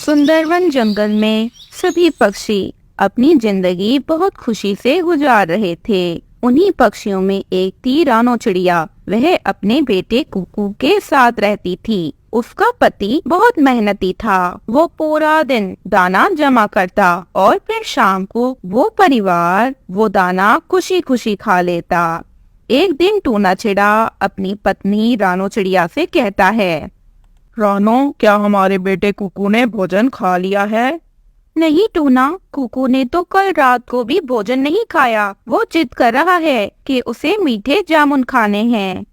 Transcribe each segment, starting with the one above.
सुंदरवन जंगल में सभी पक्षी अपनी जिंदगी बहुत खुशी से गुजार रहे थे। उन्हीं पक्षियों में एक थी रानो चिड़िया। वह अपने बेटे कुकू के साथ रहती थी। उसका पति बहुत मेहनती था। वो पूरा दिन दाना जमा करता और फिर शाम को वो परिवार वो दाना खुशी खुशी खा लेता। एक दिन टूना चिड़ा अपनी पत्नी रानो चिड़िया से कहता है, रानो, क्या हमारे बेटे कुकू ने भोजन खा लिया है? नहीं टूना, कुकू ने तो कल रात को भी भोजन नहीं खाया। वो जिद कर रहा है कि उसे मीठे जामुन खाने हैं।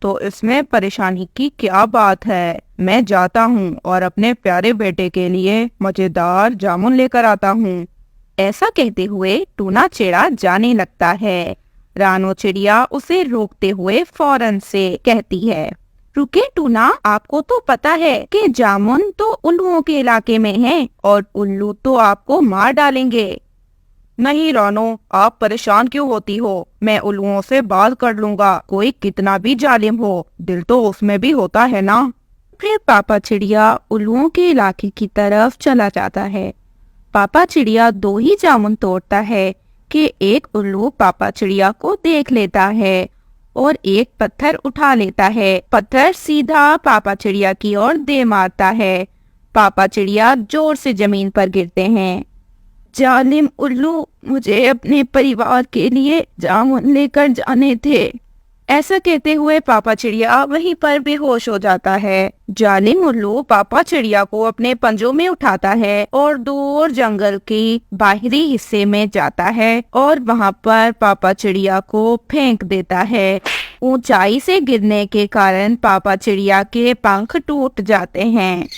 तो इसमें परेशानी की क्या बात है? मैं जाता हूँ और अपने प्यारे बेटे के लिए मजेदार जामुन लेकर आता हूँ। ऐसा कहते हुए टूना चिड़ा जाने लगता है। रानो चिड़िया उसे रोकते हुए फौरन से कहती है, रुके टूना, आपको तो पता है कि जामुन तो उल्लुओं के इलाके में है और उल्लू तो आपको मार डालेंगे। नहीं रानो, आप परेशान क्यों होती हो? मैं उल्लुओं से बात कर लूंगा। कोई कितना भी जालिम हो, दिल तो उसमें भी होता है ना। फिर पापा चिड़िया उल्लुओं के इलाके की तरफ चला जाता है। पापा चिड़िया दो ही जामुन तोड़ता है कि एक उल्लू पापा चिड़िया को देख लेता है और एक पत्थर उठा लेता है। पत्थर सीधा पापा चिड़िया की ओर दे मारता है। पापा चिड़िया जोर से जमीन पर गिरते हैं। जालिम उल्लू, मुझे अपने परिवार के लिए जामुन लेकर जाने थे। ऐसा कहते हुए पापा चिड़िया वहीं पर बेहोश हो जाता है। जालिम उल्लू पापा चिड़िया को अपने पंजों में उठाता है और दूर जंगल की बाहरी हिस्से में जाता है और वहां पर पापा चिड़िया को फेंक देता है। ऊंचाई से गिरने के कारण पापा चिड़िया के पंख टूट जाते हैं।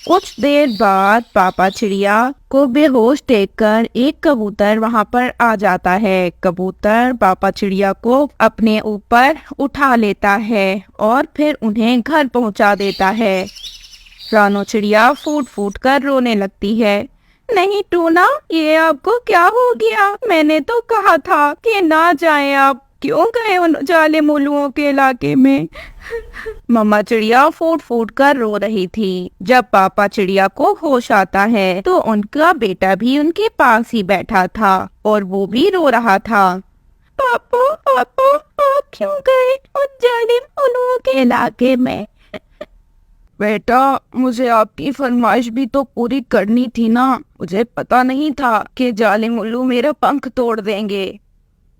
कुछ देर बाद पापा चिड़िया को बेहोश देखकर एक कबूतर वहां पर आ जाता है। कबूतर पापा चिड़िया को अपने ऊपर उठा लेता है और फिर उन्हें घर पहुंचा देता है। रानो चिड़िया फूट फूट कर रोने लगती है। नहीं टूना, ये आपको क्या हो गया? मैंने तो कहा था कि ना जाएं आप। क्यों गए उन जालिम उल्लुओं के इलाके में? मम्मा चिड़िया फूट फूट कर रो रही थी। जब पापा चिड़िया को होश आता है तो उनका बेटा भी उनके पास ही बैठा था और वो भी रो रहा था। पापा पापा, आप क्यों गए उन जालिम उल्लुओं के इलाके में? बेटा, मुझे आपकी फरमाइश भी तो पूरी करनी थी ना। मुझे पता नहीं था कि जालिम उल्लू मेरा पंख तोड़ देंगे।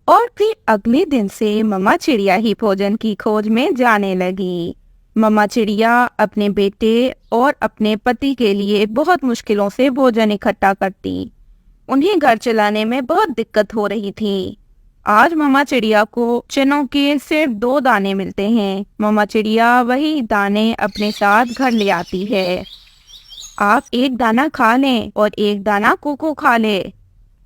और फिर अगले दिन से मम्मा चिड़िया ही भोजन की खोज में जाने लगी। मम्मा चिड़िया अपने बेटे और अपने पति के लिए बहुत मुश्किलों से भोजन इकट्ठा करती। उन्हें घर चलाने में बहुत दिक्कत हो रही थी। आज मम्मा चिड़िया को चनों के सिर्फ 2 दाने मिलते हैं। मम्मा चिड़िया वही दाने अपने साथ घर ले आती है। आप एक दाना खा लें और एक दाना कुकू खा ले।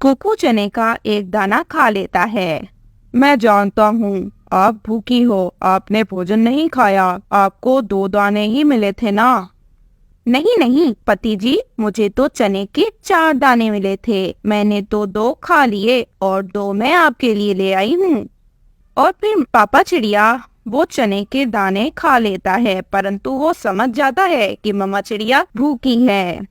कुकू चने का एक दाना खा लेता है। मैं जानता हूँ आप भूखी हो, आपने भोजन नहीं खाया। आपको 2 दाने ही मिले थे ना? नहीं नहीं पति जी, मुझे तो चने के 4 दाने मिले थे। मैंने तो 2 खा लिए और 2 मैं आपके लिए ले आई हूँ। और फिर पापा चिड़िया वो चने के दाने खा लेता है, परंतु वो समझ जाता है कि मम्मा चिड़िया भूखी है।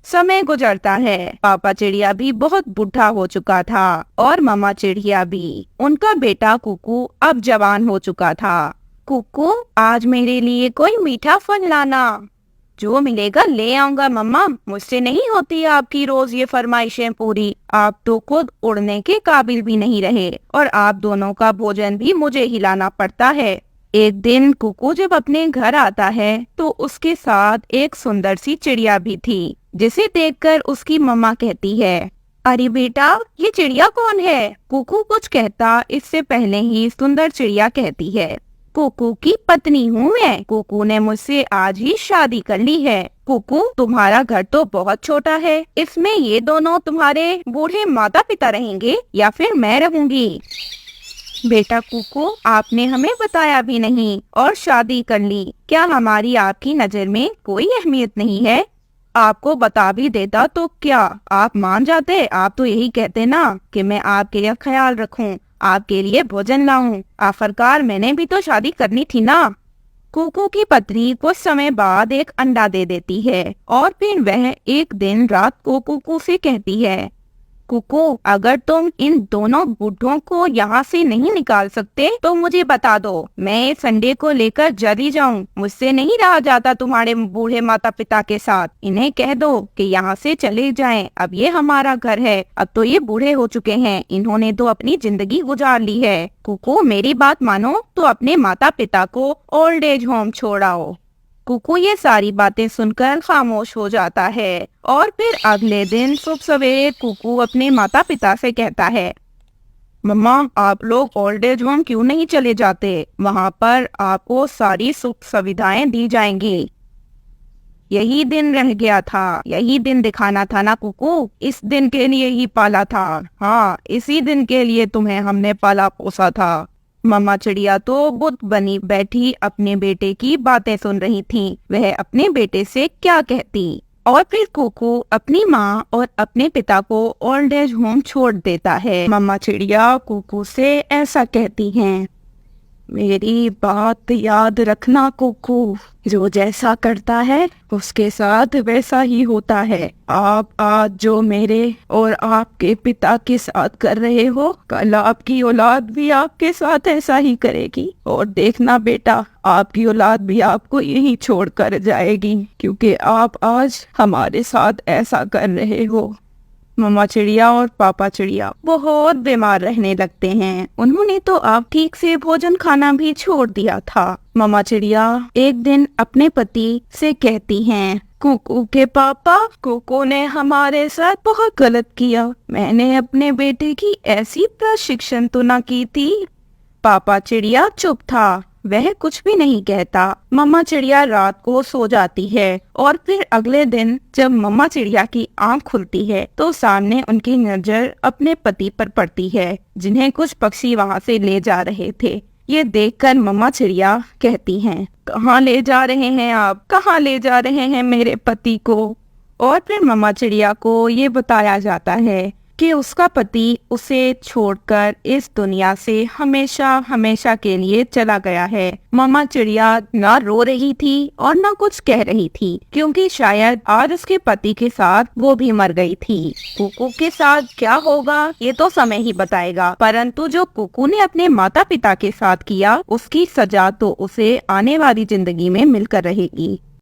समय गुजरता है। पापा चिड़िया भी बहुत बूढ़ा हो चुका था और मम्मा चिड़िया भी। उनका बेटा कुकू अब जवान हो चुका था। कुकू, आज मेरे लिए कोई मीठा फल लाना। जो मिलेगा ले आऊंगा मम्मा, मुझसे नहीं होती आपकी रोज ये फरमाइशें पूरी। आप तो खुद उड़ने के काबिल भी नहीं रहे और आप दोनों का भोजन भी मुझे ही लाना पड़ता है। एक दिन कुकू जब अपने घर आता है तो उसके साथ एक सुंदर सी चिड़िया भी थी, जिसे देखकर उसकी मम्मा कहती है, अरे बेटा, ये चिड़िया कौन है? कुकू कुछ कहता इससे पहले ही सुंदर चिड़िया कहती है, कुकू की पत्नी हूँ मैं। कुकू ने मुझसे आज ही शादी कर ली है। कुकू, तुम्हारा घर तो बहुत छोटा है, इसमें ये दोनों तुम्हारे बूढ़े माता पिता रहेंगे या फिर मैं रहूंगी? बेटा कुकू, आपने हमें बताया भी नहीं और शादी कर ली। क्या हमारी आपकी नजर में कोई अहमियत नहीं है? आपको बता भी देता तो क्या आप मान जाते? आप तो यही कहते ना कि मैं आपके लिए ख्याल रखूं, आपके लिए भोजन लाऊं। आखिरकार मैंने भी तो शादी करनी थी ना। कुकू की पत्नी कुछ समय बाद एक अंडा दे देती है और फिर वह एक दिन रात को कुकू से कहती है, कुकू, अगर तुम इन दोनों बूढ़ों को यहाँ से नहीं निकाल सकते तो मुझे बता दो, मैं इस अंडे को लेकर जल्दी जाऊँ। मुझसे नहीं रहा जाता तुम्हारे बूढ़े माता पिता के साथ। इन्हें कह दो कि यहाँ से चले जाएं। अब ये हमारा घर है। अब तो ये बूढ़े हो चुके हैं, इन्होंने तो अपनी जिंदगी गुजार ली है। कुकू, मेरी बात मानो तो अपने माता पिता को ओल्ड एज होम छोड़ाओ। कुकू ये सारी बातें सुनकर खामोश हो जाता है और फिर अगले दिन सुबह सवेरे कुकू अपने माता पिता से कहता है, मम्मा, आप लोग ओल्ड एज होम क्यों नहीं चले जाते? वहाँ पर आपको सारी सुख सुविधाएं दी जाएंगी। यही दिन रह गया था, यही दिन दिखाना था ना कुकू, इस दिन के लिए ही पाला था। हाँ, इसी दिन के लिए तुम्हें हमने पाला पोसा था। मम्मा चिड़िया तो बुत बनी बैठी अपने बेटे की बातें सुन रही थी। वह अपने बेटे से क्या कहती। और फिर कुकू अपनी माँ और अपने पिता को ओल्ड एज होम छोड़ देता है। मम्मा चिड़िया कुकू से ऐसा कहती हैं, मेरी बात याद रखना कुकू, जो जैसा करता है उसके साथ वैसा ही होता है। आप आज जो मेरे और आपके पिता के साथ कर रहे हो, कल आपकी औलाद भी आपके साथ ऐसा ही करेगी। और देखना बेटा, आपकी औलाद भी आपको यही छोड़ कर जाएगी, क्योंकि आप आज हमारे साथ ऐसा कर रहे हो। मम्मा चिड़िया और पापा चिड़िया बहुत बीमार रहने लगते हैं। उन्होंने तो अब ठीक से भोजन खाना भी छोड़ दिया था। मम्मा चिड़िया एक दिन अपने पति से कहती हैं, कुकू के पापा, कुकू ने हमारे साथ बहुत गलत किया। मैंने अपने बेटे की ऐसी प्रशिक्षण तो न की थी। पापा चिड़िया चुप था, वह कुछ भी नहीं कहता। मम्मा चिड़िया रात को सो जाती है और फिर अगले दिन जब मम्मा चिड़िया की आंख खुलती है तो सामने उनकी नजर अपने पति पर पड़ती है, जिन्हें कुछ पक्षी वहां से ले जा रहे थे। ये देखकर मम्मा चिड़िया कहती हैं, कहाँ ले जा रहे हैं आप? कहाँ ले जा रहे हैं मेरे पति को? और फिर मम्मा चिड़िया को ये बताया जाता है कि उसका पति उसे छोड़कर इस दुनिया से हमेशा हमेशा के लिए चला गया है। मम्मा चिड़िया न रो रही थी और न कुछ कह रही थी, क्योंकि शायद आज उसके पति के साथ वो भी मर गई थी। कुकू के साथ क्या होगा ये तो समय ही बताएगा, परंतु जो कुकू ने अपने माता पिता के साथ किया उसकी सजा तो उसे आने वाली जिंदगी में मिलकर रहेगी।